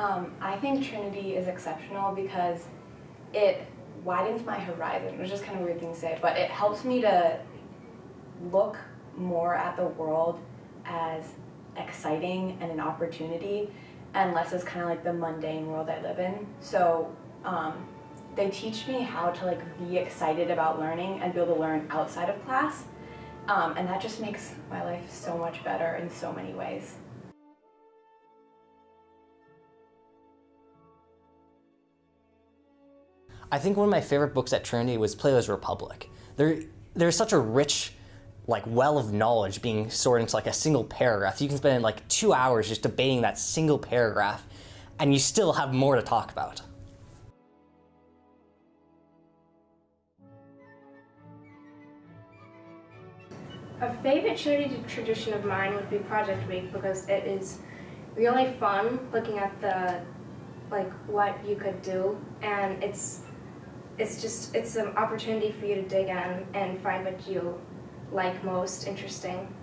I think Trinity is exceptional because it widens my horizon, which is kind of a weird thing to say, but it helps me to look more at the world as exciting and an opportunity, and less as kind of like the mundane world I live in. So they teach me how to like be excited about learning and be able to learn outside of class, and that just makes my life so much better in so many ways. I think one of my favorite books at Trinity was Plato's Republic. There's such a rich like well of knowledge being stored into like a single paragraph. You can spend like 2 hours just debating that single paragraph, and you still have more to talk about. A favorite Trinity tradition of mine would be Project Week because it is really fun looking at the what you could do, and it's an opportunity for you to dig in and find what you like most interesting.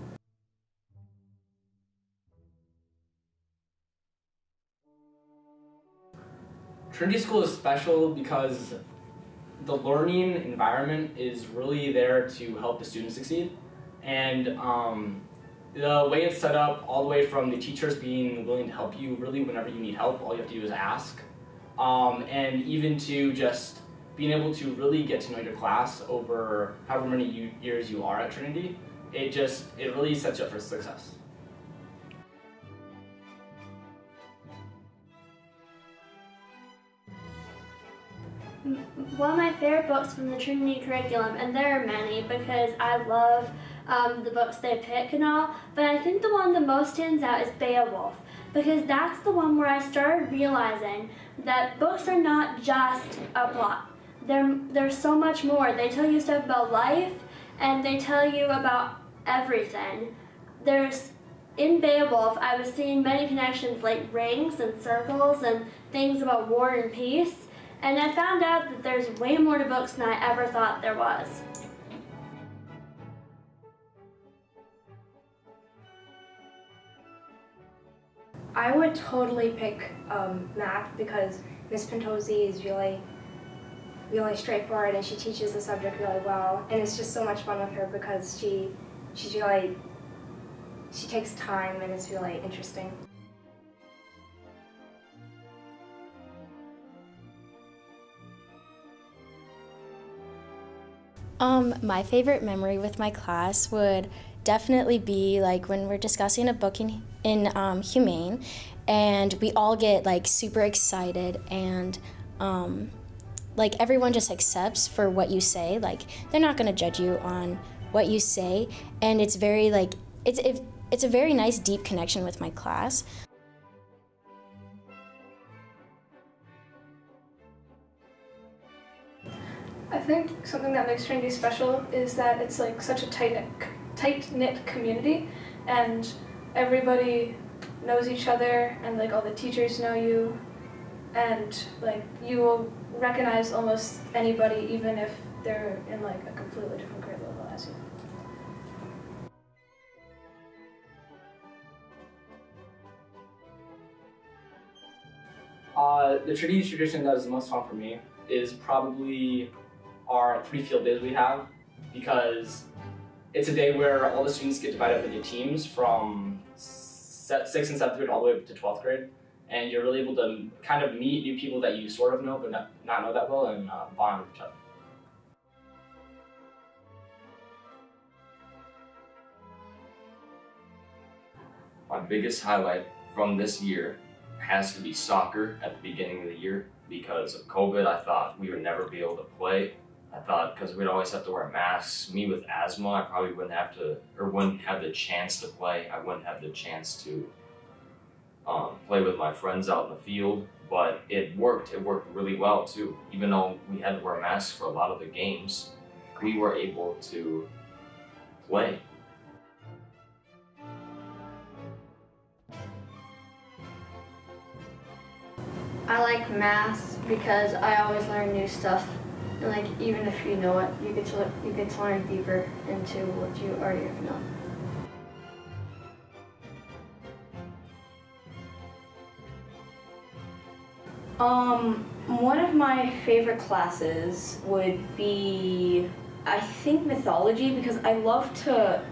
Trinity School is special because the learning environment is really there to help the students succeed, and the way it's set up, all the way from the teachers being willing to help you really whenever you need help, all you have to do is ask, and even to just being able to really get to know your class over however many years you are at Trinity, it really sets you up for success. One of my favorite books from the Trinity curriculum, and there are many because I love the books they pick and all, but I think the one that most stands out is Beowulf, because that's the one where I started realizing that books are not just a plot. There's so much more. They tell you stuff about life, and they tell you about everything. In Beowulf, I was seeing many connections like rings and circles and things about war and peace, and I found out that there's way more to books than I ever thought there was. I would totally pick math because Miss Pentozzi is really straightforward, and she teaches the subject really well, and it's just so much fun with her because she takes time and it's really interesting. My favorite memory with my class would definitely be like when we're discussing a book in Humane, and we all get like super excited, and like everyone just accepts for what you say. Like they're not gonna judge you on what you say, and it's very like it's a very nice deep connection with my class. I think something that makes Trinity special is that it's like such a tight-knit community, and everybody knows each other, and like all the teachers know you, and like you will recognize almost anybody even if they're in like a completely different grade level as you. The Trinity tradition that is the most fun for me is probably our 3 field days we have, because it's a day where all the students get divided up into teams from 6th and 7th grade all the way up to 12th grade, and you're really able to kind of meet new people that you sort of know but not know that well, and bond with each other. My biggest highlight from this year has to be soccer at the beginning of the year. Because of COVID, I thought we would never be able to play. I thought because we'd always have to wear masks, me with asthma, I probably wouldn't have the chance to play. I wouldn't have the chance to play with my friends out in the field, but it worked. It worked really well too. Even though we had to wear masks for a lot of the games, we were able to play. I like math because I always learn new stuff, and like even if you know it, you get to learn deeper into what you already know. One of my favorite classes would be, I think, mythology, because I love to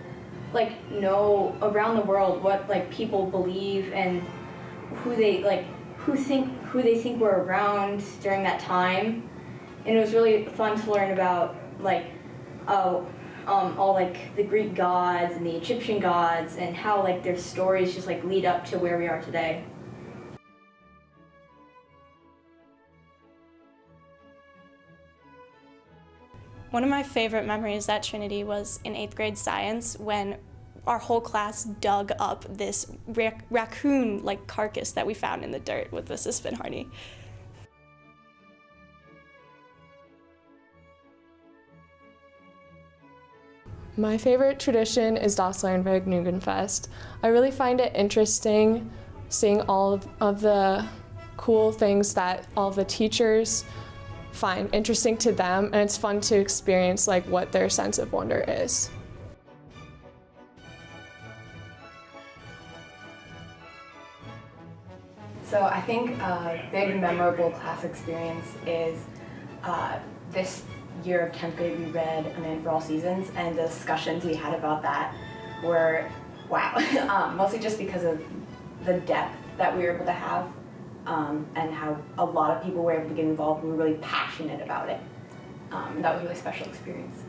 know around the world what people believe and who they think were around during that time. And it was really fun to learn about all the Greek gods and the Egyptian gods and how their stories just lead up to where we are today. One of my favorite memories at Trinity was in 8th grade science when our whole class dug up this raccoon-like carcass that we found in the dirt with Mrs. Finhardy. My favorite tradition is Das Lernweg-Jugendfest. I really find it interesting seeing all of the cool things that all the teachers find interesting to them, and it's fun to experience what their sense of wonder is. So I think a big memorable class experience is this year of 10th grade we read A Man for All Seasons, and the discussions we had about that were wow. Mostly just because of the depth that we were able to have and how a lot of people were able to get involved and were really passionate about it. That was a really special experience.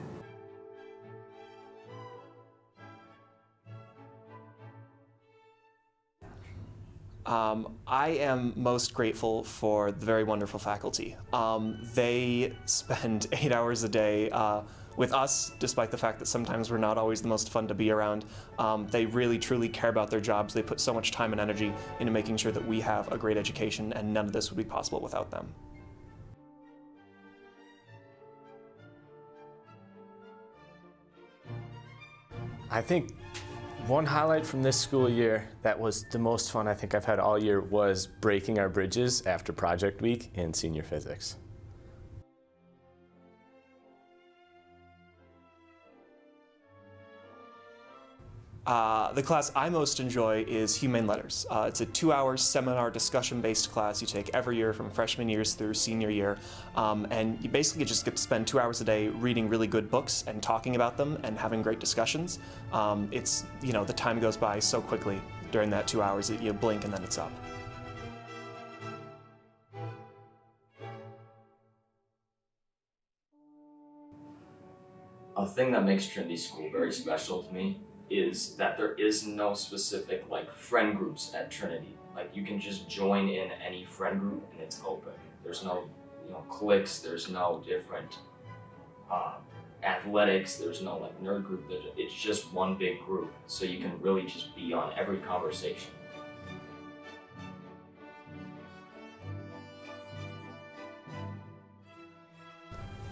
I am most grateful for the very wonderful faculty. They spend 8 hours a day with us, despite the fact that sometimes we're not always the most fun to be around. They really, truly care about their jobs. They put so much time and energy into making sure that we have a great education, and none of this would be possible without them. I think one highlight from this school year that was the most fun I think I've had all year was breaking our bridges after project week in senior physics. The class I most enjoy is Humane Letters. It's a 2-hour seminar discussion-based class you take every year from freshman years through senior year. And you basically just get to spend 2 hours a day reading really good books and talking about them and having great discussions. The time goes by so quickly during that 2 hours that you blink and then it's up. A thing that makes Trinity School very special to me is that there is no specific friend groups at Trinity. You can just join in any friend group and it's open. There's no cliques, there's no different athletics, there's no nerd group. It's just one big group, so you can really just be on every conversation.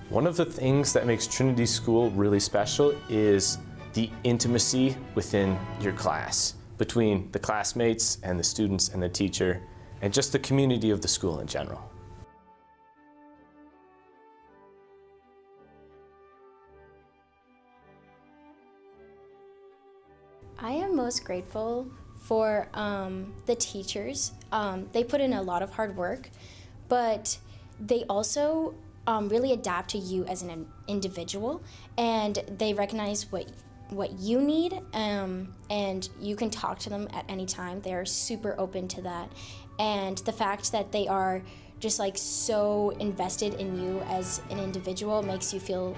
One of the things that makes Trinity School really special is the intimacy within your class, between the classmates and the students and the teacher, and just the community of the school in general. I am most grateful for the teachers. They put in a lot of hard work, but they also really adapt to you as an individual, and they recognize what you need, and you can talk to them at any time. They're super open to that, and the fact that they are just so invested in you as an individual makes you feel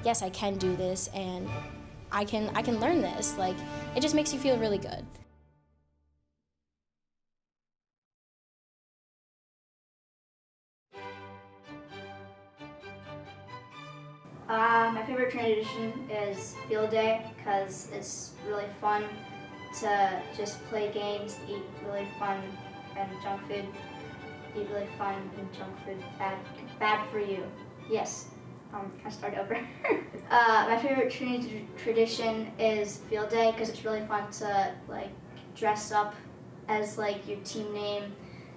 yes, I can do this, and I can learn this. It just makes you feel really good. My favorite tradition is field day because it's really fun to just play games, eat really fun and junk food. Eat really fun and junk food. Bad for you. Yes. I start over. My favorite Trinity tradition is field day because it's really fun to dress up as your team name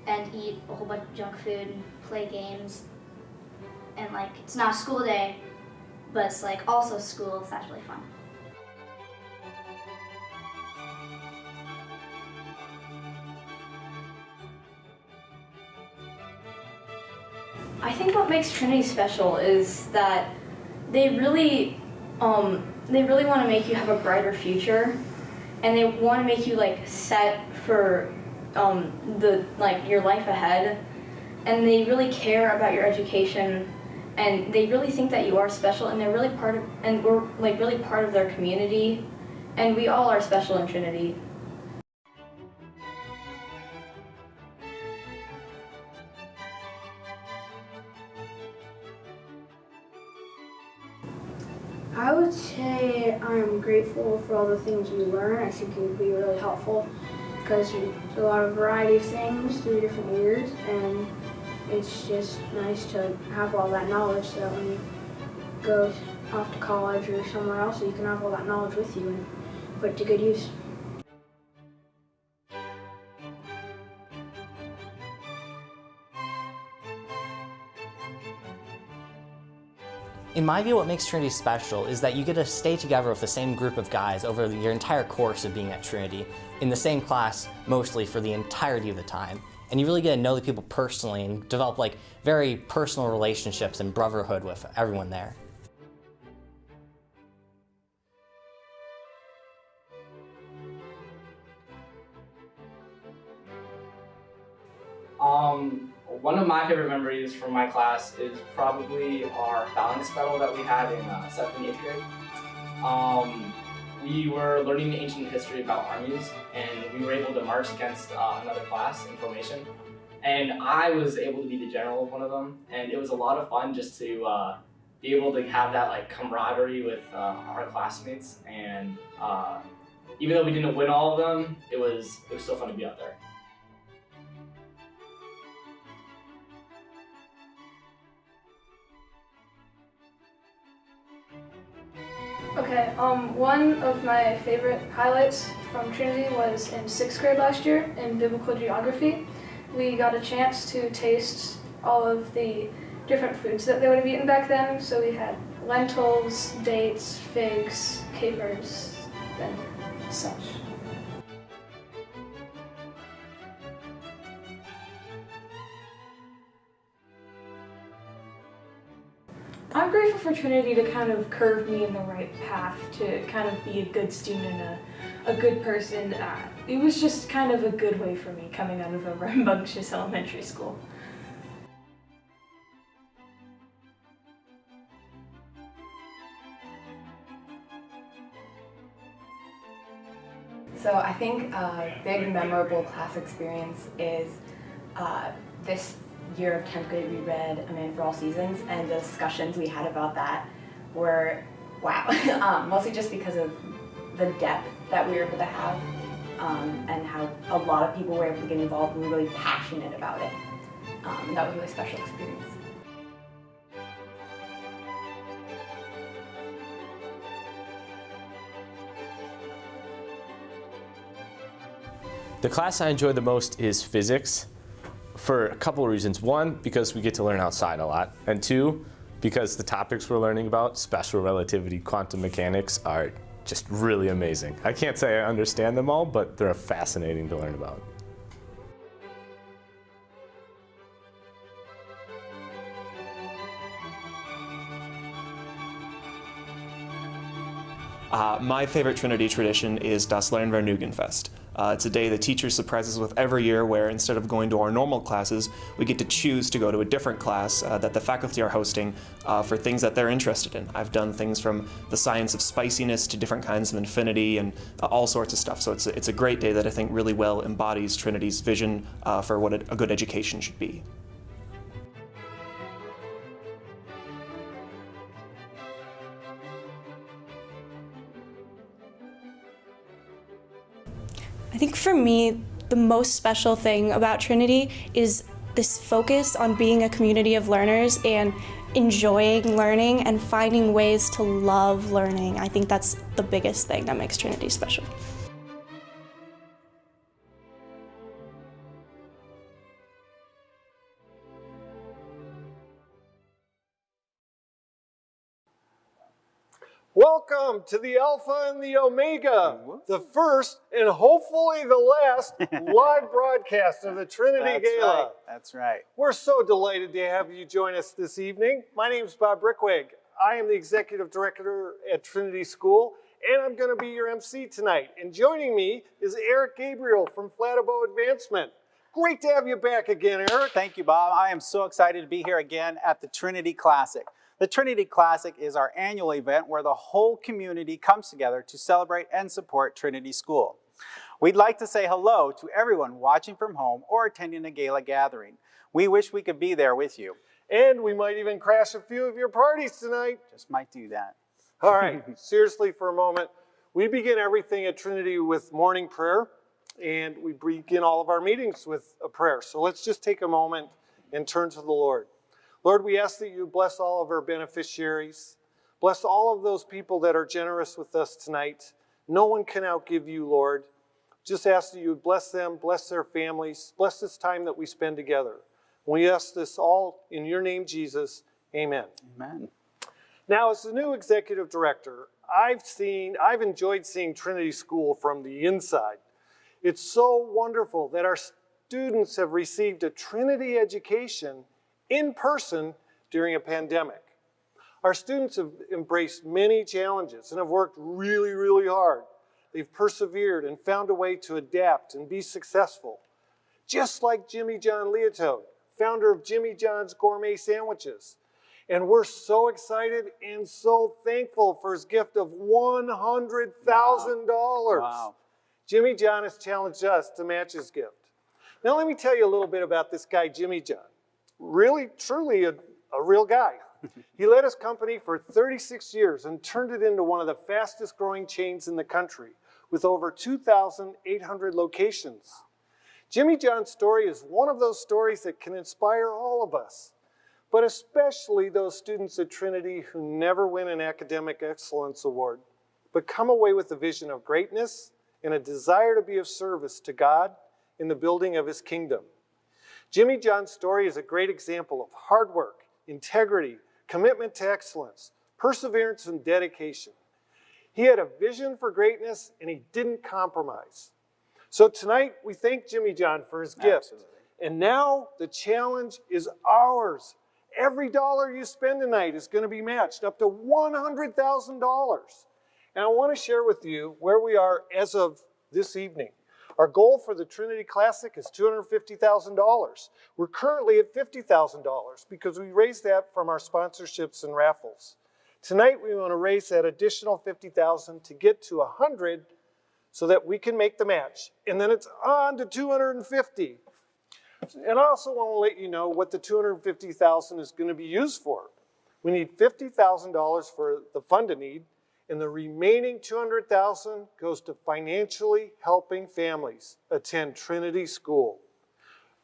and eat a whole bunch of junk food and play games. And it's not a school day, but it's also school, so that's really fun. I think what makes Trinity special is that they really want to make you have a brighter future, and they want to make you like set for your life ahead, and they really care about your education, and they really think that you are special, and they're really we're like really part of their community, and we all are special in Trinity. I would say I'm grateful for all the things we learn. I think it would be really helpful because there's a lot of variety of things through different years, and it's just nice to have all that knowledge so that when you go off to college or somewhere else, you can have all that knowledge with you and put it to good use. In my view, what makes Trinity special is that you get to stay together with the same group of guys over your entire course of being at Trinity, in the same class mostly for the entirety of the time. And you really get to know the people personally and develop like very personal relationships and brotherhood with everyone there. One of my favorite memories from my class is probably our phalanx battle that we had in 7th and 8th grade. We were learning ancient history about armies, and we were able to march against another class in formation. And I was able to be the general of one of them, and it was a lot of fun just to be able to have that like camaraderie with our classmates. And even though we didn't win all of them, it was still fun to be out there. Okay, one of my favorite highlights from Trinity was in 6th grade last year in biblical geography. We got a chance to taste all of the different foods that they would have eaten back then. So we had lentils, dates, figs, capers, and such. I'm grateful for Trinity to kind of curve me in the right path to kind of be a good student and a good person. It was just kind of a good way for me coming out of a rambunctious elementary school. So I think a big memorable class experience is this year of 10th grade we read A Man for All Seasons, and the discussions we had about that were wow. Mostly just because of the depth that we were able to have and how a lot of people were able to get involved and were really passionate about it. That was a really special experience. The class I enjoy the most is physics for a couple of reasons. One, because we get to learn outside a lot. And two, because the topics we're learning about, special relativity, quantum mechanics, are just really amazing. I can't say I understand them all, but they're fascinating to learn about. My favorite Trinity tradition is Das Lernvergnügenfest. It's a day the teacher surprises us with every year where instead of going to our normal classes, we get to choose to go to a different class that the faculty are hosting for things that they're interested in. I've done things from the science of spiciness to different kinds of infinity and all sorts of stuff. So it's a great day that I think really well embodies Trinity's vision for what a good education should be. I think for me, the most special thing about Trinity is this focus on being a community of learners and enjoying learning and finding ways to love learning. I think that's the biggest thing that makes Trinity special. Welcome to the Alpha and the Omega, the first and hopefully the last live broadcast of the Trinity Gala. Right. That's right. We're so delighted to have you join us this evening. My name is Bob Brickwig. I am the Executive Director at Trinity School, and I'm going to be your MC tonight. And joining me is Eric Gabriel from Flattabo Advancement. Great to have you back again, Eric. Thank you, Bob. I am so excited to be here again at the Trinity Classic. The Trinity Classic is our annual event where the whole community comes together to celebrate and support Trinity School. We'd like to say hello to everyone watching from home or attending a gala gathering. We wish we could be there with you. And we might even crash a few of your parties tonight. Just might do that. All right, seriously for a moment. We begin everything at Trinity with morning prayer, and we begin all of our meetings with a prayer. So let's just take a moment and turn to the Lord. Lord, we ask that you bless all of our beneficiaries. Bless all of those people that are generous with us tonight. No one can outgive you, Lord. Just ask that you would bless them, bless their families, bless this time that we spend together. We ask this all in your name, Jesus. Amen. Amen. Now, as the new executive director, I've enjoyed seeing Trinity School from the inside. It's so wonderful that our students have received a Trinity education in person during a pandemic. Our students have embraced many challenges and have worked really, really hard. They've persevered and found a way to adapt and be successful. Just like Jimmy John Leotoad, founder of Jimmy John's Gourmet Sandwiches. And we're so excited and so thankful for his gift of $100,000. Wow. Jimmy John has challenged us to match his gift. Now let me tell you a little bit about this guy, Jimmy John. Really, truly a real guy. He led his company for 36 years and turned it into one of the fastest growing chains in the country with over 2,800 locations. Jimmy John's story is one of those stories that can inspire all of us, but especially those students at Trinity who never win an academic excellence award, but come away with a vision of greatness and a desire to be of service to God in the building of his kingdom. Jimmy John's story is a great example of hard work, integrity, commitment to excellence, perseverance, and dedication. He had a vision for greatness, and he didn't compromise. So tonight, we thank Jimmy John for his gift. Absolutely. And now the challenge is ours. Every dollar you spend tonight is going to be matched up to $100,000. And I want to share with you where we are as of this evening. Our goal for the Trinity Classic is $250,000. We're currently at $50,000 because we raised that from our sponsorships and raffles. Tonight we want to raise that additional $50,000 to get to $100,000 so that we can make the match. And then it's on to $250,000. And I also want to let you know what the $250,000 is going to be used for. We need $50,000 for the fund a need, and the remaining $200,000 goes to financially helping families attend Trinity School.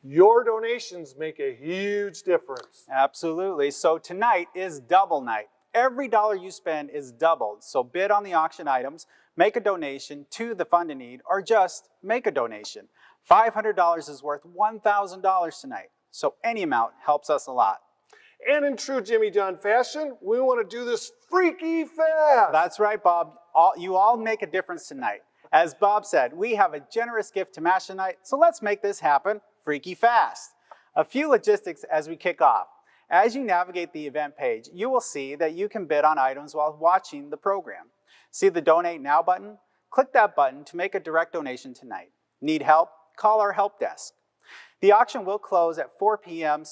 Your donations make a huge difference. Absolutely. So tonight is double night. Every dollar you spend is doubled. So bid on the auction items, make a donation to the fund in need, or just make a donation. $500 is worth $1,000 tonight. So any amount helps us a lot. And in true Jimmy John fashion, we want to do this freaky fast. That's right, Bob. You all make a difference tonight. As Bob said, we have a generous gift to match tonight, so let's make this happen freaky fast. A few logistics as we kick off. As you navigate the event page, you will see that you can bid on items while watching the program. See the Donate Now button? Click that button to make a direct donation tonight. Need help? Call our help desk. The auction will close at 4 p.m.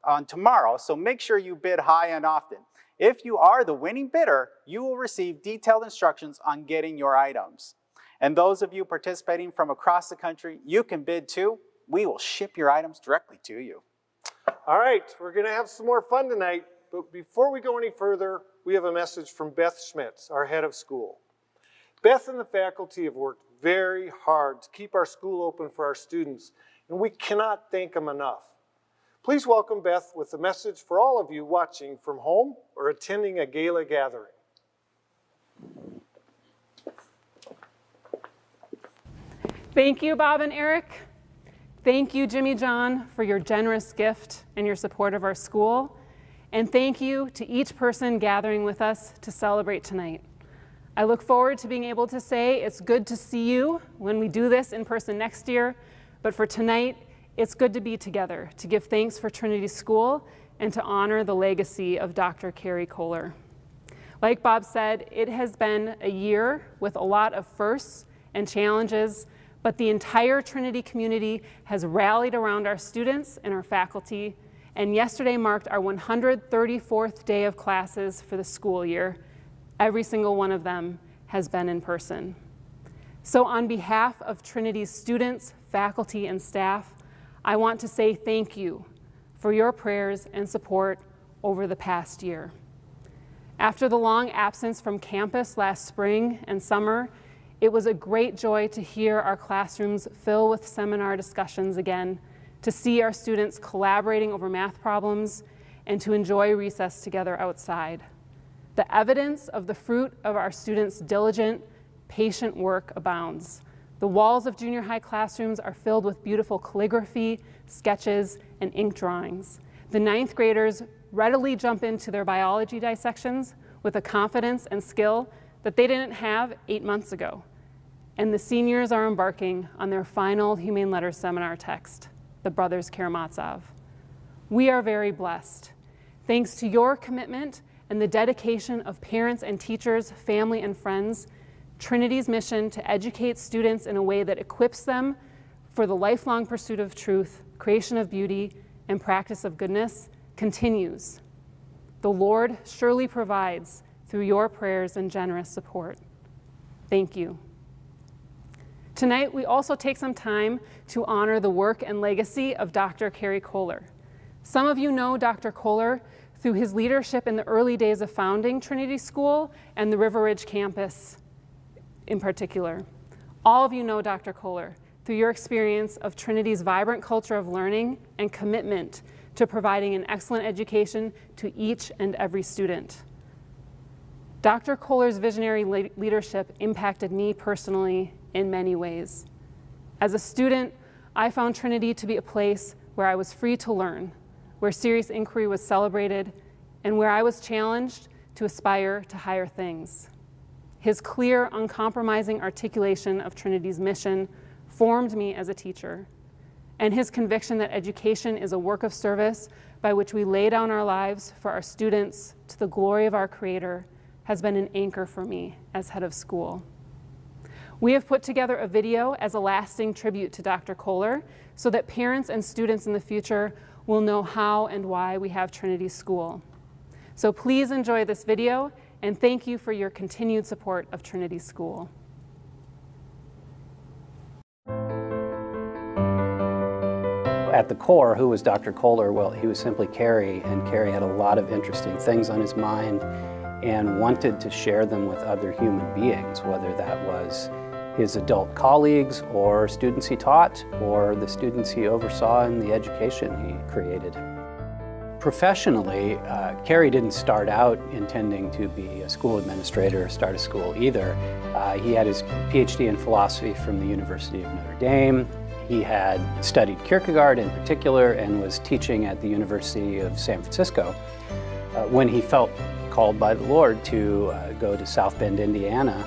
on tomorrow, so make sure you bid high and often. If you are the winning bidder, you will receive detailed instructions on getting your items. And those of you participating from across the country, you can bid too. We will ship your items directly to you. All right, we're going to have some more fun tonight, but before we go any further, we have a message from Beth Schmitz, our head of school. Beth and the faculty have worked very hard to keep our school open for our students, and we cannot thank them enough. Please welcome Beth with a message for all of you watching from home or attending a gala gathering. Thank you, Bob and Eric. Thank you, Jimmy John, for your generous gift and your support of our school. And thank you to each person gathering with us to celebrate tonight. I look forward to being able to say it's good to see you when we do this in person next year, but for tonight, it's good to be together, to give thanks for Trinity School and to honor the legacy of Dr. Carrie Kohler. Like Bob said, it has been a year with a lot of firsts and challenges, but the entire Trinity community has rallied around our students and our faculty, and yesterday marked our 134th day of classes for the school year. Every single one of them has been in person. So on behalf of Trinity's students, faculty, and staff, I want to say thank you for your prayers and support over the past year. After the long absence from campus last spring and summer, it was a great joy to hear our classrooms fill with seminar discussions again, to see our students collaborating over math problems, and to enjoy recess together outside. The evidence of the fruit of our students' diligent, patient work abounds. The walls of junior high classrooms are filled with beautiful calligraphy, sketches, and ink drawings. The 9th graders readily jump into their biology dissections with a confidence and skill that they didn't have 8 months ago. And the seniors are embarking on their final Humane Letters seminar text, the Brothers Karamazov. We are very blessed. Thanks to your commitment and the dedication of parents and teachers, family and friends, Trinity's mission to educate students in a way that equips them for the lifelong pursuit of truth, creation of beauty, and practice of goodness continues. The Lord surely provides through your prayers and generous support. Thank you. Tonight, we also take some time to honor the work and legacy of Dr. Carrie Kohler. Some of you know Dr. Kohler through his leadership in the early days of founding Trinity School and the River Ridge campus in particular. All of you know Dr. Kohler through your experience of Trinity's vibrant culture of learning and commitment to providing an excellent education to each and every student. Dr. Kohler's visionary leadership impacted me personally in many ways. As a student, I found Trinity to be a place where I was free to learn, where serious inquiry was celebrated, and where I was challenged to aspire to higher things. His clear, uncompromising articulation of Trinity's mission formed me as a teacher, and his conviction that education is a work of service by which we lay down our lives for our students to the glory of our Creator has been an anchor for me as head of school. We have put together a video as a lasting tribute to Dr. Kohler so that parents and students in the future will know how and why we have Trinity School. So please enjoy this video, and thank you for your continued support of Trinity School. At the core, who was Dr. Kohler? Well, he was simply Carrie, and Carrie had a lot of interesting things on his mind and wanted to share them with other human beings, whether that was his adult colleagues or students he taught or the students he oversaw in the education he created. Professionally, Carrie didn't start out intending to be a school administrator or start a school either. He had his PhD in philosophy from the University of Notre Dame. He had studied Kierkegaard in particular and was teaching at the University of San Francisco when he felt called by the Lord to go to South Bend, Indiana.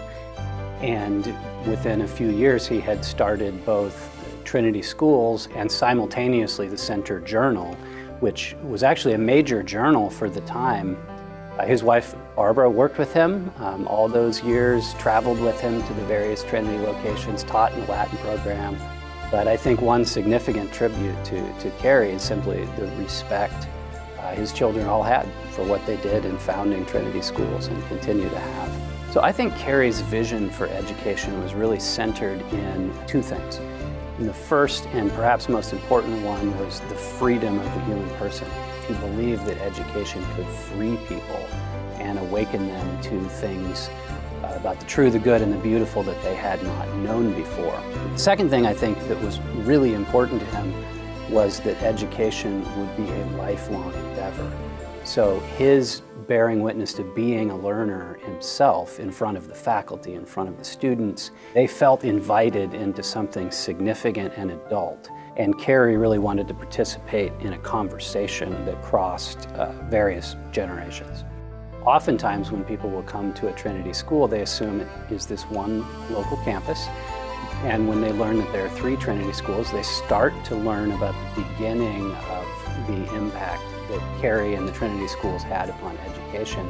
And within a few years, he had started both Trinity Schools and simultaneously the Center Journal, which was actually a major journal for the time. His wife, Barbara, worked with him all those years, traveled with him to the various Trinity locations, taught in the Latin program. But I think one significant tribute to Carrie is simply the respect his children all had for what they did in founding Trinity Schools and continue to have. So I think Carrie's vision for education was really centered in two things. And the first and perhaps most important one was the freedom of the human person. He believed that education could free people and awaken them to things about the true, the good, and the beautiful that they had not known before. The second thing I think that was really important to him was that education would be a lifelong endeavor. So his bearing witness to being a learner himself in front of the faculty, in front of the students, they felt invited into something significant and adult. And Carrie really wanted to participate in a conversation that crossed various generations. Oftentimes when people will come to a Trinity school, they assume it is this one local campus. And when they learn that there are 3 Trinity schools, they start to learn about the beginning of the impact that Carrie and the Trinity schools had upon education.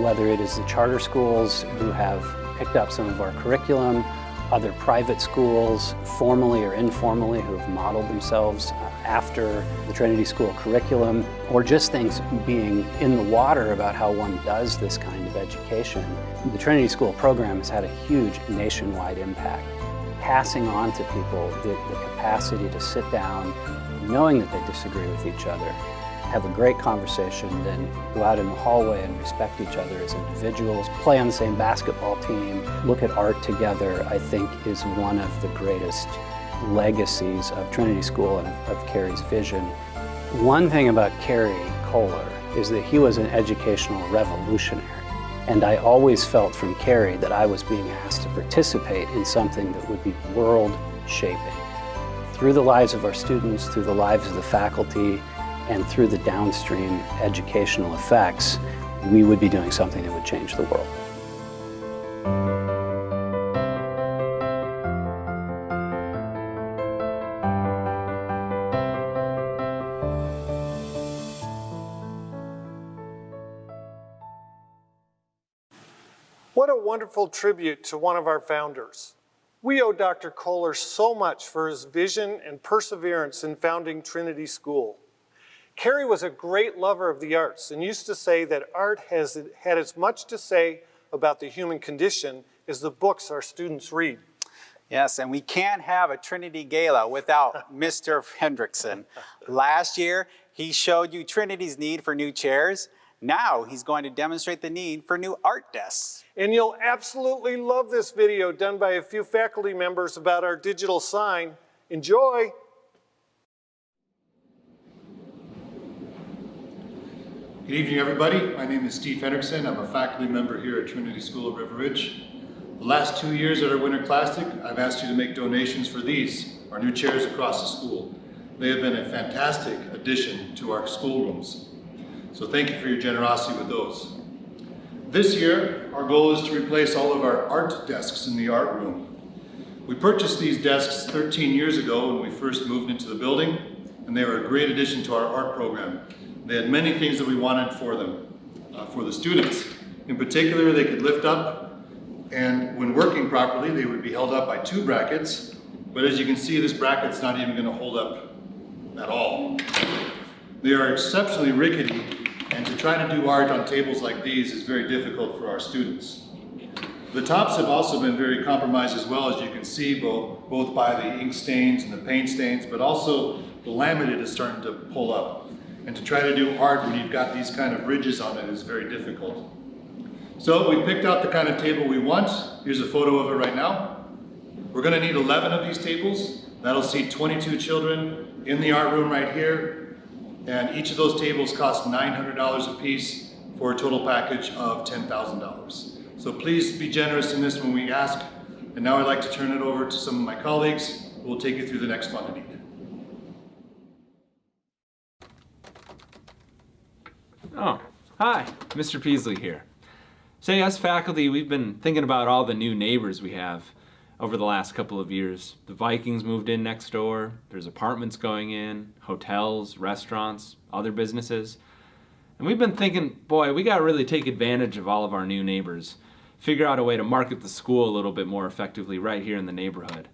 Whether it is the charter schools who have picked up some of our curriculum, other private schools, formally or informally, who have modeled themselves after the Trinity School curriculum, or just things being in the water about how one does this kind of education. The Trinity School program has had a huge nationwide impact, passing on to people the capacity to sit down, knowing that they disagree with each other, have a great conversation, then go out in the hallway and respect each other as individuals, play on the same basketball team, look at art together, I think is one of the greatest legacies of Trinity School and of Carrie's vision. One thing about Carrie Kohler is that he was an educational revolutionary. And I always felt from Carrie that I was being asked to participate in something that would be world-shaping. Through the lives of our students, through the lives of the faculty, and through the downstream educational effects, we would be doing something that would change the world. What a wonderful tribute to one of our founders. We owe Dr. Kohler so much for his vision and perseverance in founding Trinity School. Carrie was a great lover of the arts and used to say that art had as much to say about the human condition as the books our students read. Yes, and we can't have a Trinity Gala without Mr. Hendrickson. Last year, he showed you Trinity's need for new chairs. Now he's going to demonstrate the need for new art desks. And you'll absolutely love this video done by a few faculty members about our digital sign. Enjoy! Good evening, everybody. My name is Steve Hendrickson. I'm a faculty member here at Trinity School of River Ridge. The last 2 years at our Winter Classic, I've asked you to make donations for these, our new chairs across the school. They have been a fantastic addition to our schoolrooms. So thank you for your generosity with those. This year, our goal is to replace all of our art desks in the art room. We purchased these desks 13 years ago when we first moved into the building, and they were a great addition to our art program. They had many things that we wanted for them, for the students. In particular, they could lift up, and when working properly, they would be held up by 2 brackets. But as you can see, this bracket's not even going to hold up at all. They are exceptionally rickety, and to try to do art on tables like these is very difficult for our students. The tops have also been very compromised as well, as you can see, both by the ink stains and the paint stains, but also the laminate is starting to pull up. And to try to do art when you've got these kind of ridges on it is very difficult. So we picked out the kind of table we want. Here's a photo of it right now. We're going to need 11 of these tables. That'll seat 22 children in the art room right here. And each of those tables cost $900 a piece for a total package of $10,000. So please be generous in this when we ask. And now I'd like to turn it over to some of my colleagues who will take you through the next Fund a Need. Oh, hi, Mr. Peasley here. Say, us faculty, we've been thinking about all the new neighbors we have over the last couple of years. The Vikings moved in next door, there's apartments going in, hotels, restaurants, other businesses. And we've been thinking, boy, we gotta really take advantage of all of our new neighbors, figure out a way to market the school a little bit more effectively right here in the neighborhood.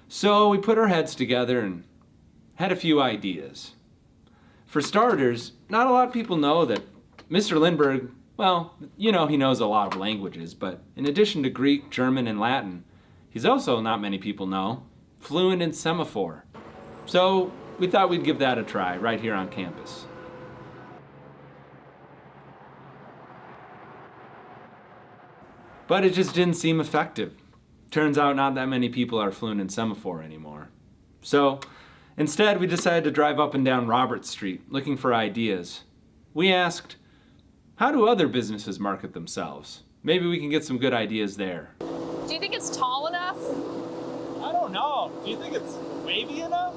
So we put our heads together and had a few ideas. For starters, not a lot of people know that Mr. Lindbergh, well, you know he knows a lot of languages, but in addition to Greek, German, and Latin, he's also, not many people know, fluent in semaphore. So we thought we'd give that a try right here on campus. But it just didn't seem effective. Turns out not that many people are fluent in semaphore anymore. So instead, we decided to drive up and down Robert Street looking for ideas. We asked, how do other businesses market themselves? Maybe we can get some good ideas there. Do you think it's tall enough? I don't know. Do you think it's wavy enough?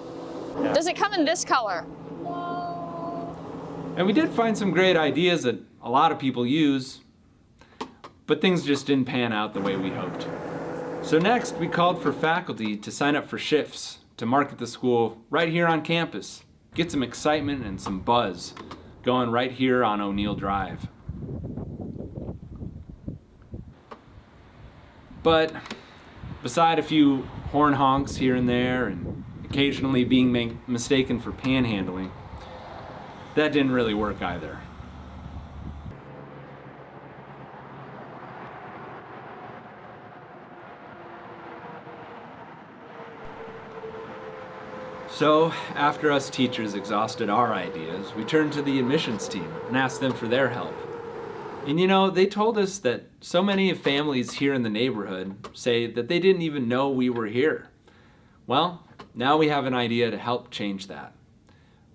Does it come in this color? And we did find some great ideas that a lot of people use, but things just didn't pan out the way we hoped. So next, we called for faculty to sign up for shifts to market the school right here on campus. Get some excitement and some buzz going right here on O'Neill Drive. But beside a few horn honks here and there and occasionally being mistaken for panhandling, that didn't really work either. So, after us teachers exhausted our ideas, we turned to the admissions team and asked them for their help. And you know, they told us that so many families here in the neighborhood say that they didn't even know we were here. Well, now we have an idea to help change that.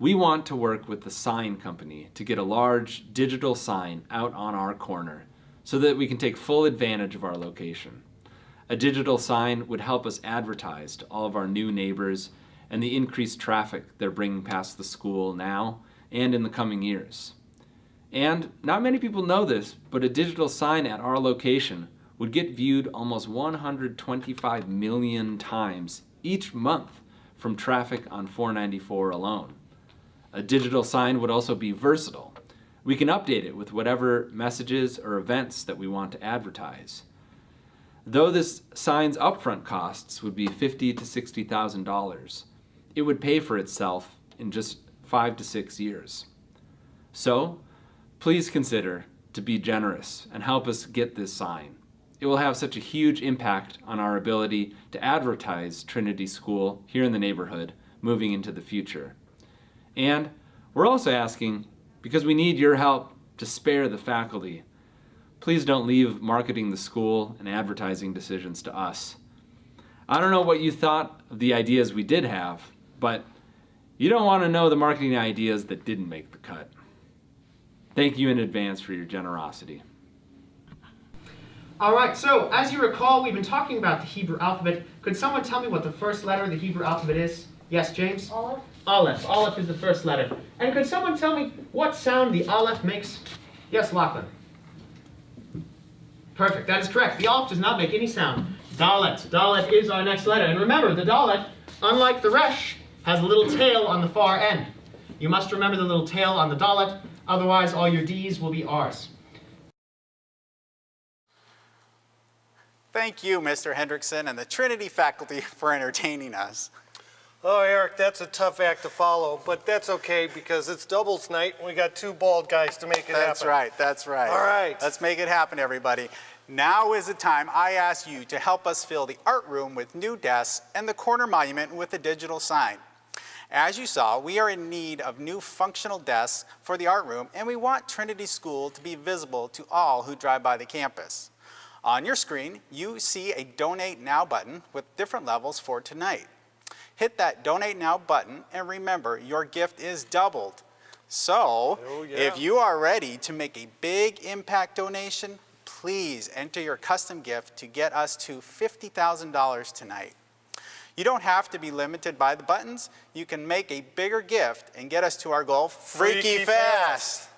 We want to work with the sign company to get a large digital sign out on our corner so that we can take full advantage of our location. A digital sign would help us advertise to all of our new neighbors and the increased traffic they're bringing past the school now and in the coming years. And not many people know this, but a digital sign at our location would get viewed almost 125 million times each month from traffic on 494 alone. A digital sign would also be versatile. We can update it with whatever messages or events that we want to advertise. Though this sign's upfront costs would be $50,000 to $60,000, it would pay for itself in just 5 to 6 years. So, please consider to be generous and help us get this sign. It will have such a huge impact on our ability to advertise Trinity School here in the neighborhood moving into the future. And we're also asking, because we need your help to spare the faculty, please don't leave marketing the school and advertising decisions to us. I don't know what you thought of the ideas we did have, but you don't want to know the marketing ideas that didn't make the cut. Thank you in advance for your generosity. All right, so as you recall, we've been talking about the Hebrew alphabet. Could someone tell me what the first letter of the Hebrew alphabet is? Yes, James? Aleph. Aleph. Aleph is the first letter. And could someone tell me what sound the Aleph makes? Yes, Lachlan. Perfect, that is correct. The Aleph does not make any sound. Dalet. Dalet is our next letter. And remember, the Dalet, unlike the Resh, has a little tail on the far end. You must remember the little tail on the Dalet, otherwise all your D's will be R's. Thank you, Mr. Hendrickson and the Trinity faculty for entertaining us. Oh, Eric, that's a tough act to follow, but that's okay because it's doubles night and we got two bald guys to make it happen. That's right, that's right. All right. Let's make it happen, everybody. Now is the time I ask you to help us fill the art room with new desks and the corner monument with a digital sign. As you saw, we are in need of new functional desks for the art room, and we want Trinity School to be visible to all who drive by the campus. On your screen, you see a Donate Now button with different levels for tonight. Hit that Donate Now button, and remember, your gift is doubled. So, if you are ready to make a big impact donation, please enter your custom gift to get us to $50,000 tonight. You don't have to be limited by the buttons. You can make a bigger gift and get us to our goal freaky fast.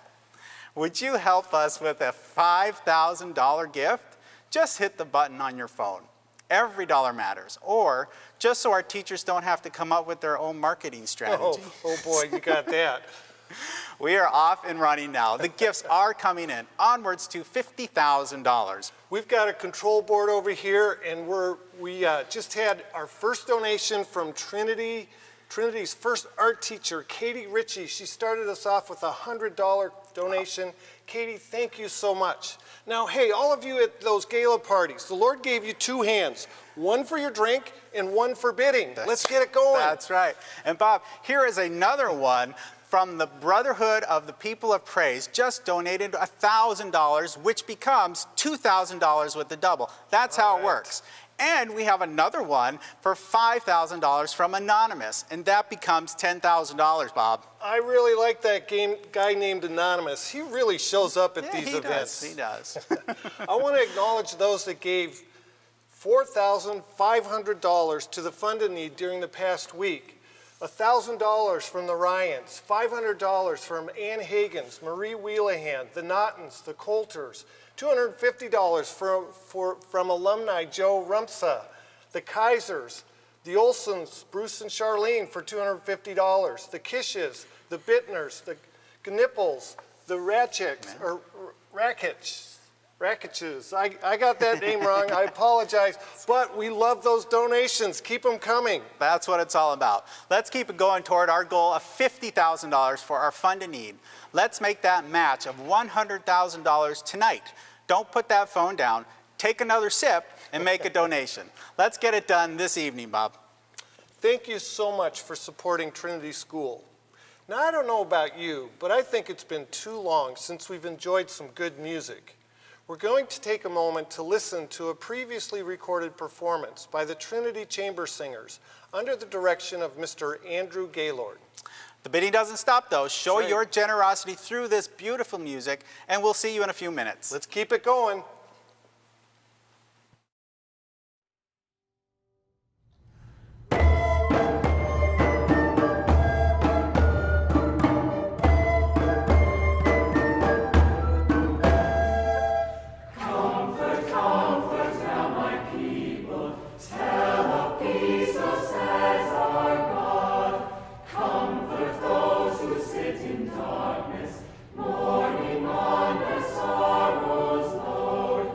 Would you help us with a $5,000 gift? Just hit the button on your phone. Every dollar matters. Or just so our teachers don't have to come up with their own marketing strategy. Oh boy, you got that. We are off and running now. The gifts are coming in. Onwards to $50,000. We've got a control board over here, and we just had our first donation from Trinity's first art teacher, Katie Ritchie. She started us off with a $100 donation. Katie, thank you so much. Now, hey, all of you at those gala parties, the Lord gave you two hands, one for your drink and one for bidding. Let's get it going. That's right. And Bob, here is another one from the Brotherhood of the People of Praise, just donated $1,000, which becomes $2,000 with the double. That's how it works. And we have another one for $5,000 from Anonymous, and that becomes $10,000, Bob. I really like that guy named Anonymous. He really shows up at these events. He does. I want to acknowledge those that gave $4,500 to the Fund in Need during the past week. $1,000 from the Ryans, $500 from Ann Hagens, Marie Wheelahan, the Naughtons, the Coulters, $250 from alumni Joe Rumpsa, the Kaisers, the Olsons, Bruce and Charlene for $250, the Kishes, the Bittners, the Gnipples, the Ratchicks, or Racketches. I got that name wrong, I apologize, but we love those donations. Keep them coming. That's what it's all about. Let's keep it going toward our goal of $50,000 for our Fund in Need. Let's make that match of $100,000 tonight. Don't put that phone down, take another sip, and make a donation. Let's get it done this evening, Bob. Thank you so much for supporting Trinity School. Now, I don't know about you, but I think it's been too long since we've enjoyed some good music. We're going to take a moment to listen to a previously recorded performance by the Trinity Chamber Singers under the direction of Mr. Andrew Gaylord. The bidding doesn't stop, though. Show your generosity through this beautiful music, and we'll see you in a few minutes. Let's keep it going. Mourning on their sorrows, Lord.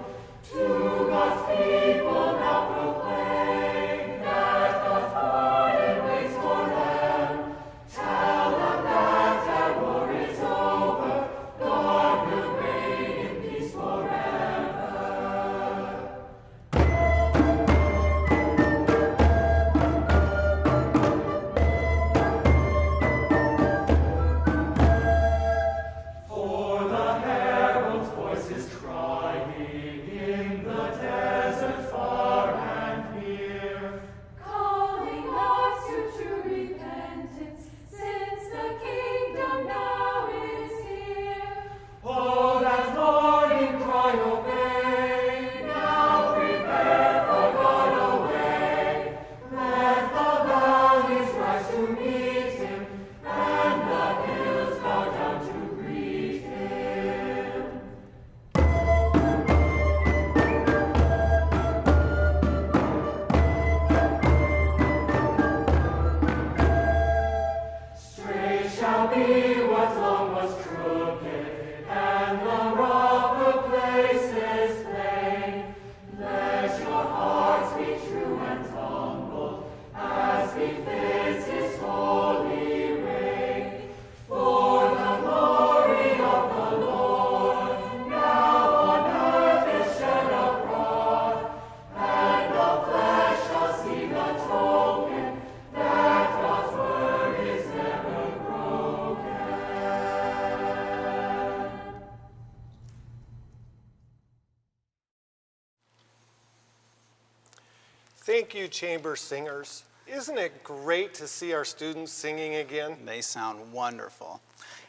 Thank you, chamber singers. Isn't it great to see our students singing again? They sound wonderful.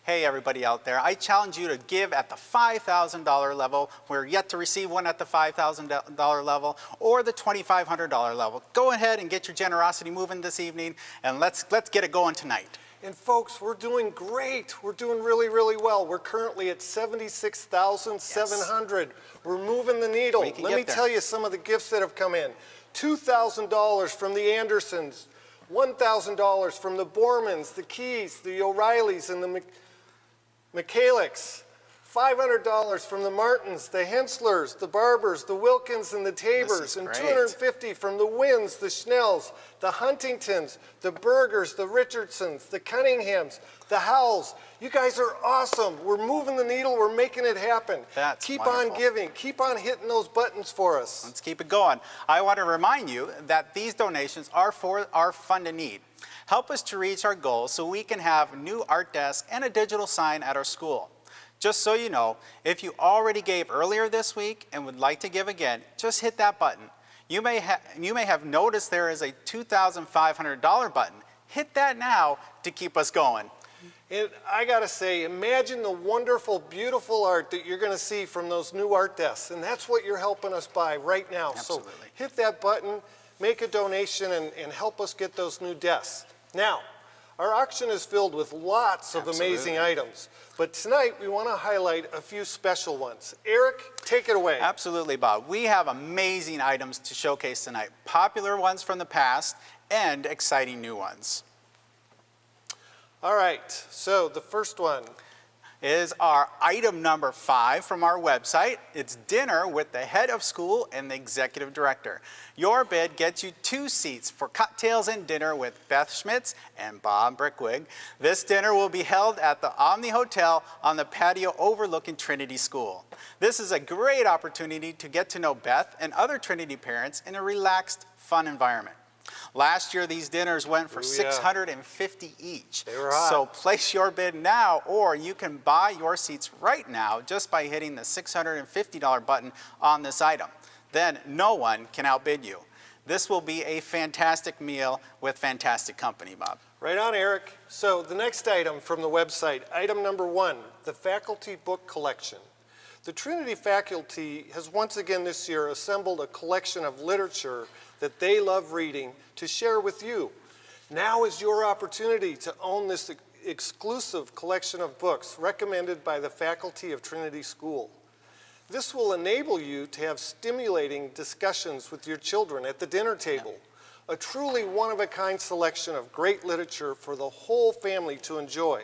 Hey, everybody out there, I challenge you to give at the $5,000 level. We're yet to receive one at the $5,000 level or the $2,500 level. Go ahead and get your generosity moving this evening, and let's get it going tonight. And folks, we're doing great. We're doing really, really well. We're currently at $76,700. Yes. We're moving the needle. Let me tell you some of the gifts that have come in. $2,000 from the Andersons, $1,000 from the Bormans, the Keys, the O'Reillys, and the McCallicks, $500 from the Martins, the Henslers, the Barbers, the Wilkins, and the Tabors, and $250 from the Winns, the Schnells, the Huntingtons, the Bergers, the Richardsons, the Cunninghams, the Howells. You guys are awesome. We're moving the needle. We're making it happen. Keep on giving. Keep on hitting those buttons for us. Let's keep it going. I want to remind you that these donations are for our Fund in Need. Help us to reach our goals so we can have new art desks and a digital sign at our school. Just so you know, if you already gave earlier this week and would like to give again, just hit that button. You may have noticed there is a $2,500 button. Hit that now to keep us going. And I gotta say, imagine the wonderful, beautiful art that you're gonna see from those new art desks. And that's what you're helping us buy right now. Absolutely. So hit that button, make a donation, and help us get those new desks. Now, Our auction is filled with lots of amazing items, but tonight we want to highlight a few special ones. Eric, take it away. Absolutely, Bob. We have amazing items to showcase tonight. Popular ones from the past and exciting new ones. All right, so the first one is our item number 5 from our website. It's dinner with the head of school and the executive director. Your bid gets you 2 seats for cocktails and dinner with Beth Schmitz and Bob Brickwig. This dinner will be held at the Omni Hotel on the patio overlooking Trinity School. This is a great opportunity to get to know Beth and other Trinity parents in a relaxed, fun environment. Last year, these dinners went for $650 each. They were hot. So place your bid now, or you can buy your seats right now just by hitting the $650 button on this item. Then no one can outbid you. This will be a fantastic meal with fantastic company, Bob. Right on, Eric. So the next item from the website, item number 1, the faculty book collection. The Trinity faculty has once again this year assembled a collection of literature that they love reading to share with you. Now is your opportunity to own this exclusive collection of books recommended by the faculty of Trinity School. This will enable you to have stimulating discussions with your children at the dinner table. A truly one-of-a-kind selection of great literature for the whole family to enjoy,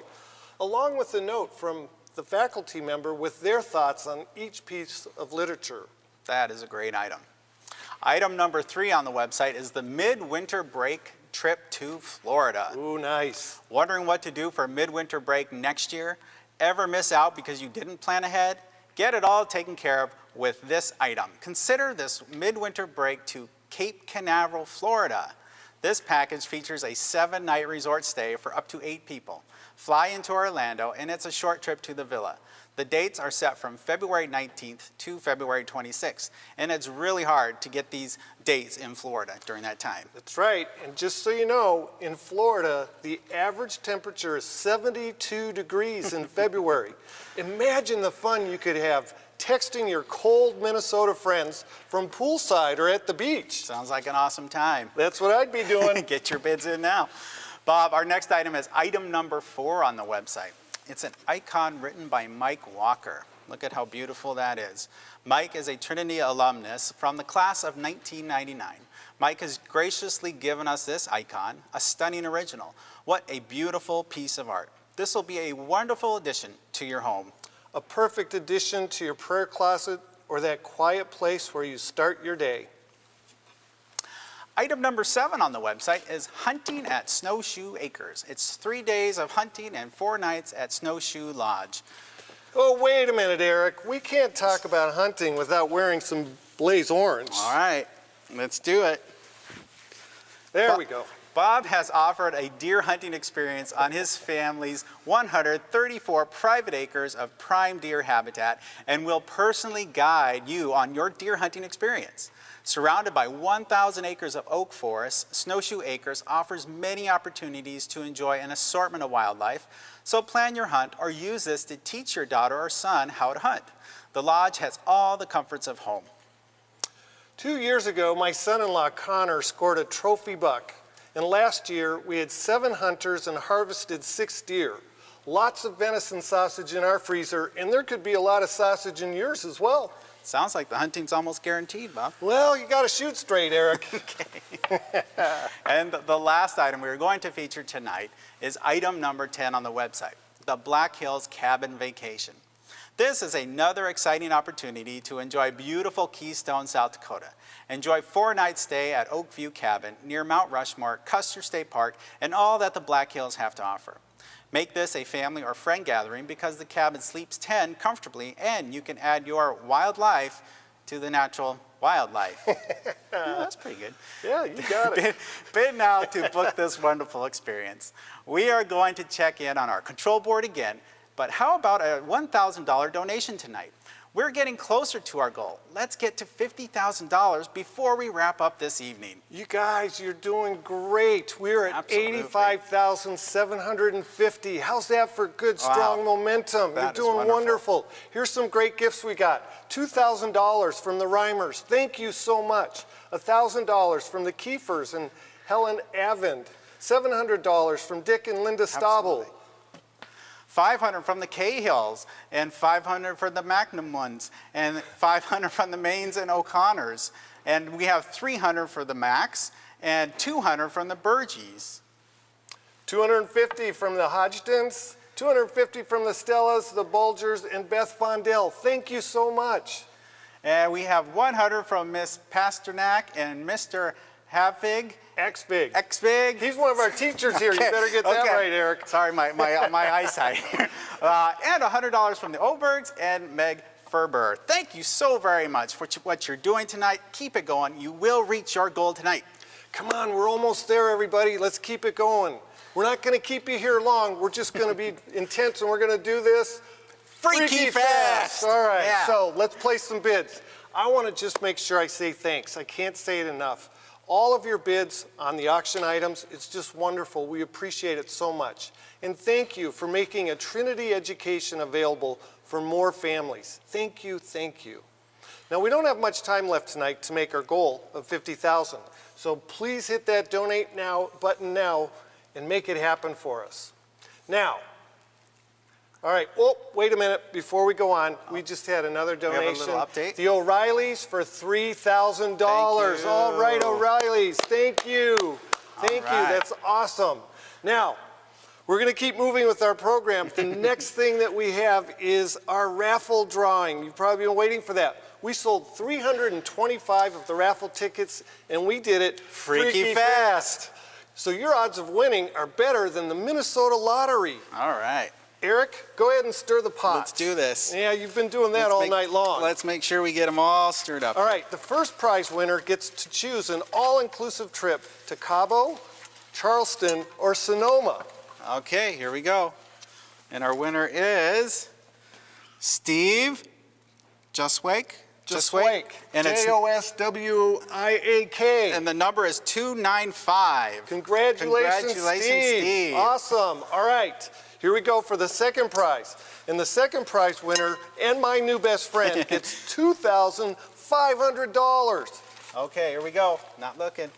along with a note from the faculty member with their thoughts on each piece of literature. That is a great item. Item number 3 on the website is the midwinter break trip to Florida. Ooh, nice. Wondering what to do for midwinter break next year? Ever miss out because you didn't plan ahead? Get it all taken care of with this item. Consider this midwinter break to Cape Canaveral, Florida. This package features a 7-night resort stay for up to 8 people. Fly into Orlando, and it's a short trip to the villa. The dates are set from February 19th to February 26th, and it's really hard to get these dates in Florida during that time. That's right, and just so you know, in Florida, the average temperature is 72 degrees in February. Imagine the fun you could have texting your cold Minnesota friends from poolside or at the beach. Sounds like an awesome time. That's what I'd be doing. Get your bids in now. Bob, our next item is item number 4 on the website. It's an icon written by Mike Walker. Look at how beautiful that is. Mike is a Trinity alumnus from the class of 1999. Mike has graciously given us this icon, a stunning original. What a beautiful piece of art. This will be a wonderful addition to your home. A perfect addition to your prayer closet or that quiet place where you start your day. Item number 7 on the website is hunting at Snowshoe Acres. It's 3 days of hunting and 4 nights at Snowshoe Lodge. Oh, wait a minute, Eric. We can't talk about hunting without wearing some blaze orange. All right, let's do it. There we go. Bob has offered a deer hunting experience on his family's 134 private acres of prime deer habitat and will personally guide you on your deer hunting experience. Surrounded by 1,000 acres of oak forest, Snowshoe Acres offers many opportunities to enjoy an assortment of wildlife, so plan your hunt or use this to teach your daughter or son how to hunt. The lodge has all the comforts of home. 2 years ago, my son-in-law Connor scored a trophy buck, and last year we had 7 hunters and harvested 6 deer. Lots of venison sausage in our freezer, and there could be a lot of sausage in yours as well. Sounds like the hunting's almost guaranteed, Bob. Well, you gotta shoot straight, Eric. Okay. And the last item we're going to feature tonight is item number 10 on the website, the Black Hills Cabin Vacation. This is another exciting opportunity to enjoy beautiful Keystone, South Dakota. Enjoy 4-night stay at Oakview Cabin near Mount Rushmore, Custer State Park, and all that the Black Hills have to offer. Make this a family or friend gathering because the cabin sleeps 10 comfortably, and you can add your wildlife to the natural wildlife. Oh, that's pretty good. Yeah, you got it. Bid now to book this wonderful experience. We are going to check in on our control board again, but how about a $1,000 donation tonight? We're getting closer to our goal. Let's get to $50,000 before we wrap up this evening. You guys, you're doing great. We're at $85,750. How's that for good, strong momentum? You're doing wonderful. Here's some great gifts we got. $2,000 from the Reimers. Thank you so much. $1,000 from the Kiefers and Helen Avend. $700 from Dick and Linda Stabel. Absolutely. $500 from the Cahills, and $500 for the Magnum ones, and $500 from the Mains and O'Connors. And we have $300 for the Macs, and $200 from the Burgees. $250 from the Hodgtons, $250 from the Stellas, the Bulgers, and Beth Fondell. Thank you so much. And we have $100 from Miss Pasternak and Mr. Havig. X-Big. X-Big. He's one of our teachers here. You better get that right, Eric. Sorry, my eyesight. And $100 from the Obergs and Meg Ferber. Thank you so very much for what you're doing tonight. Keep it going. You will reach your goal tonight. Come on, we're almost there, everybody. Let's keep it going. We're not going to keep you here long. We're just going to be intense, and we're going to do this freaky fast. All right, yeah. So let's place some bids. I want to just make sure I say thanks. I can't say it enough. All of your bids on the auction items, it's just wonderful. We appreciate it so much. And thank you for making a Trinity education available for more families. Thank you, thank you. Now, we don't have much time left tonight to make our goal of $50,000. So please hit that donate now button now and make it happen for us. Now, all right, oh, wait a minute, before we go on, we just had another donation. We have a little update. The O'Reillys for $3,000. All right, O'Reillys, thank you. Thank you, that's awesome. Now, we're gonna keep moving with our program. The next thing that we have is our raffle drawing. You've probably been waiting for that. We sold 325 of the raffle tickets, and we did it freaky fast. So your odds of winning are better than the Minnesota lottery. All right. Eric, go ahead and stir the pot. Let's do this. Yeah, you've been doing that all night long. Let's make sure we get them all stirred up. All right, the first prize winner gets to choose an all-inclusive trip to Cabo, Charleston, or Sonoma. Okay, here we go. And our winner is Steve Justwake. And it's Joswiak. And the number is 295. Congratulations, Steve. Awesome. All right, here we go for the second prize. And the second prize winner and my new best friend gets $2,500. Okay, here we go. Not looking.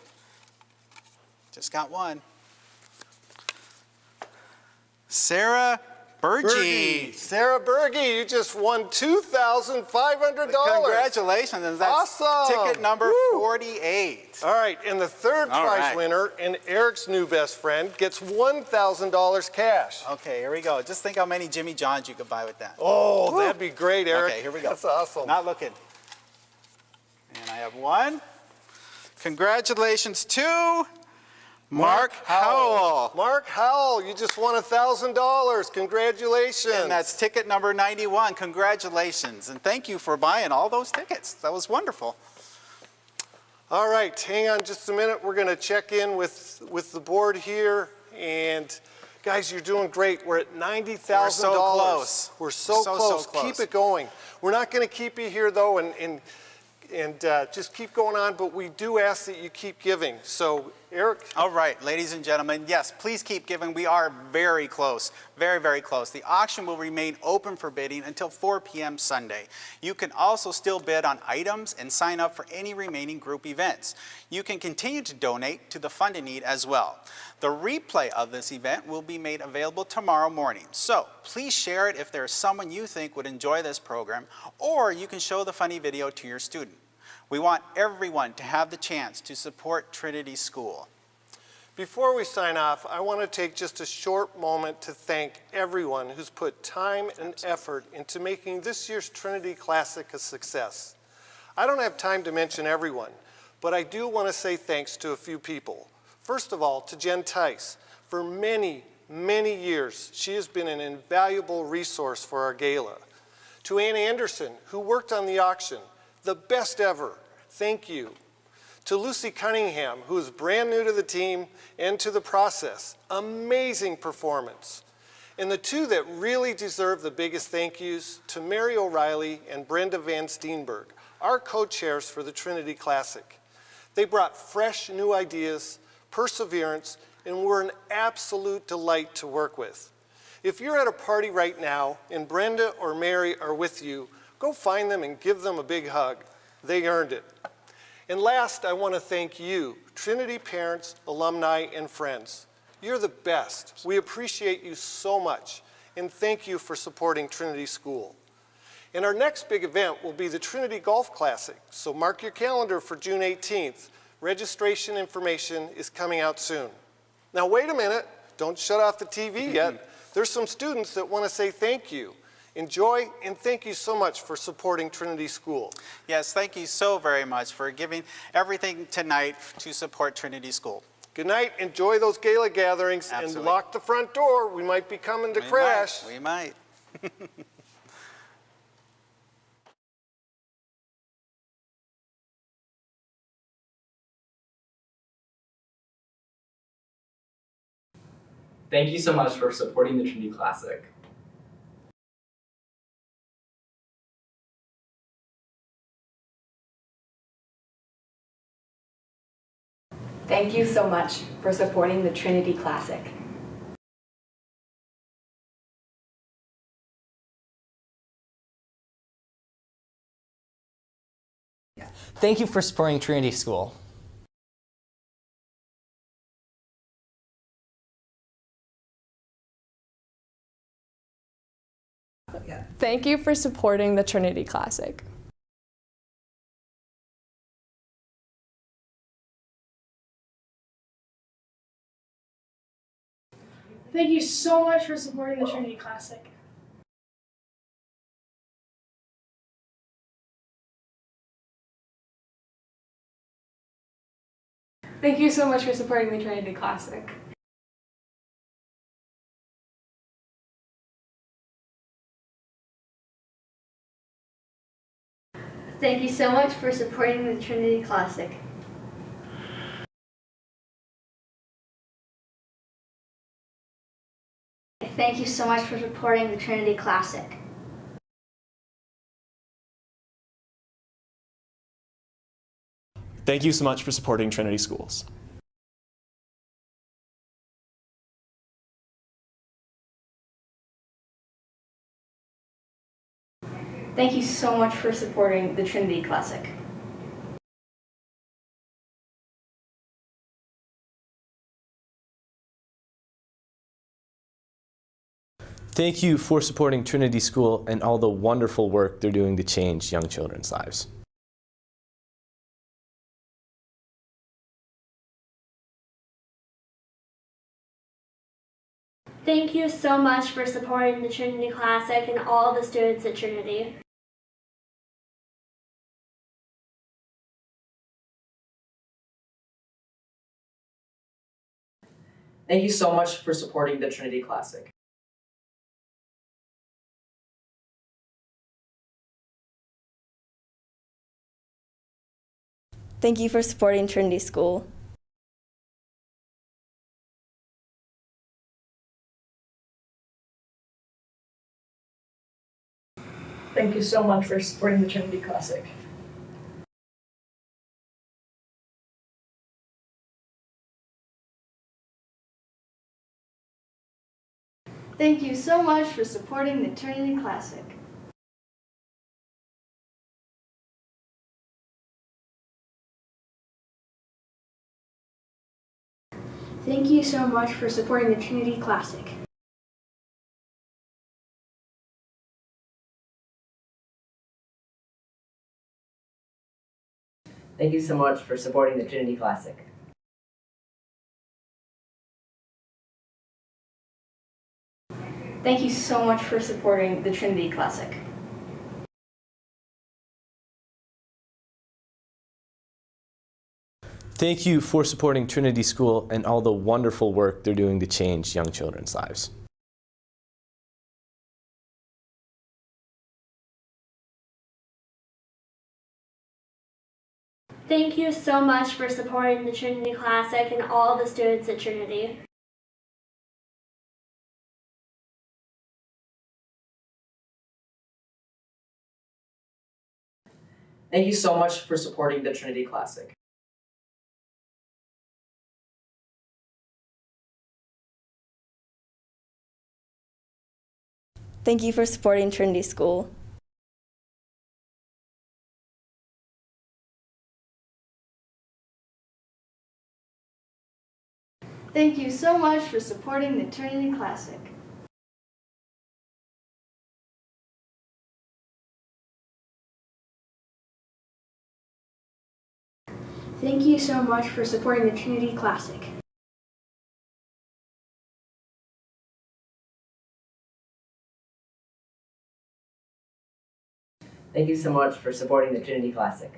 Just got one. Sarah Bergie. Sarah Bergie, you just won $2,500. Congratulations. And that's awesome. Ticket number 48. All right, and the third prize winner and Eric's new best friend gets $1,000 cash. Okay, here we go. Just think how many Jimmy Johns you could buy with that. Oh, that'd be great, Eric. Okay, here we go. That's awesome. Not looking. And I have one. Congratulations to Mark Howell. Mark Howell, you just won $1,000. Congratulations. And that's ticket number 91. Congratulations. And thank you for buying all those tickets. That was wonderful. All right, hang on just a minute. We're going to check in with the board here. And guys, you're doing great. We're at $90,000. We're so close. We're so close. Keep it going. We're not going to keep you here, though, and just keep going on. But we do ask that you keep giving. So, Eric? All right, ladies and gentlemen, yes, please keep giving. We are very close, very, very close. The auction will remain open for bidding until 4 p.m. Sunday. You can also still bid on items and sign up for any remaining group events. You can continue to donate to the Fund in Need as well. The replay of this event will be made available tomorrow morning. So please share it if there is someone you think would enjoy this program, or you can show the funny video to your student. We want everyone to have the chance to support Trinity School. Before we sign off, I want to take just a short moment to thank everyone who's put time and effort into making this year's Trinity Classic a success. I don't have time to mention everyone, but I do want to say thanks to a few people. First of all, to Jen Tice. For many, many years, she has been an invaluable resource for our gala. To Ann Anderson, who worked on the auction, the best ever. Thank you. To Lucy Cunningham, who is brand new to the team and to the process. Amazing performance. And the two that really deserve the biggest thank yous, to Mary O'Reilly and Brenda Van Steenberg, our co-chairs for the Trinity Classic. They brought fresh new ideas, perseverance, and were an absolute delight to work with. If you're at a party right now and Brenda or Mary are with you, go find them and give them a big hug. They earned it. And last, I want to thank you, Trinity parents, alumni, and friends. You're the best. We appreciate you so much, and thank you for supporting Trinity School. And our next big event will be the Trinity Golf Classic, so mark your calendar for June 18th. Registration information is coming out soon. Now wait a minute, don't shut off the TV yet. There's some students that want to say thank you. Enjoy, and thank you so much for supporting Trinity School. Yes, thank you so very much for giving everything tonight to support Trinity School. Good night, enjoy those gala gatherings, Absolutely. and lock the front door. We might be coming to crash. We might. Thank you so much for supporting the Trinity Classic. Thank you so much for supporting the Trinity Classic. Thank you for supporting Trinity School. Thank you for supporting the Trinity Classic. Thank you so much for supporting the Trinity Classic. Thank you so much for supporting the Trinity Classic. Thank you so much for supporting the Trinity Classic. Thank you so much for supporting the Trinity Classic. Thank you so much for supporting Trinity Schools. Thank you so much for supporting the Trinity Classic. Thank you for supporting Trinity School and all the wonderful work they're doing to change young children's lives. Thank you so much for supporting the Trinity Classic and all the students at Trinity. Thank you so much for supporting the Trinity Classic. Thank you for supporting Trinity School. Thank you so much for supporting the Trinity Classic. Thank you so much for supporting the Trinity Classic. Thank you so much for supporting the Trinity Classic. Thank you so much for supporting the Trinity Classic. Thank you so much for supporting the Trinity Classic. Thank you for supporting Trinity School and all the wonderful work they're doing to change young children's lives. Thank you so much for supporting the Trinity Classic and all the students at Trinity. Thank you so much for supporting the Trinity Classic. Thank you for supporting Trinity School. Thank you so much for supporting the Trinity Classic. Thank you so much for supporting the Trinity Classic. Thank you so much for supporting the Trinity Classic.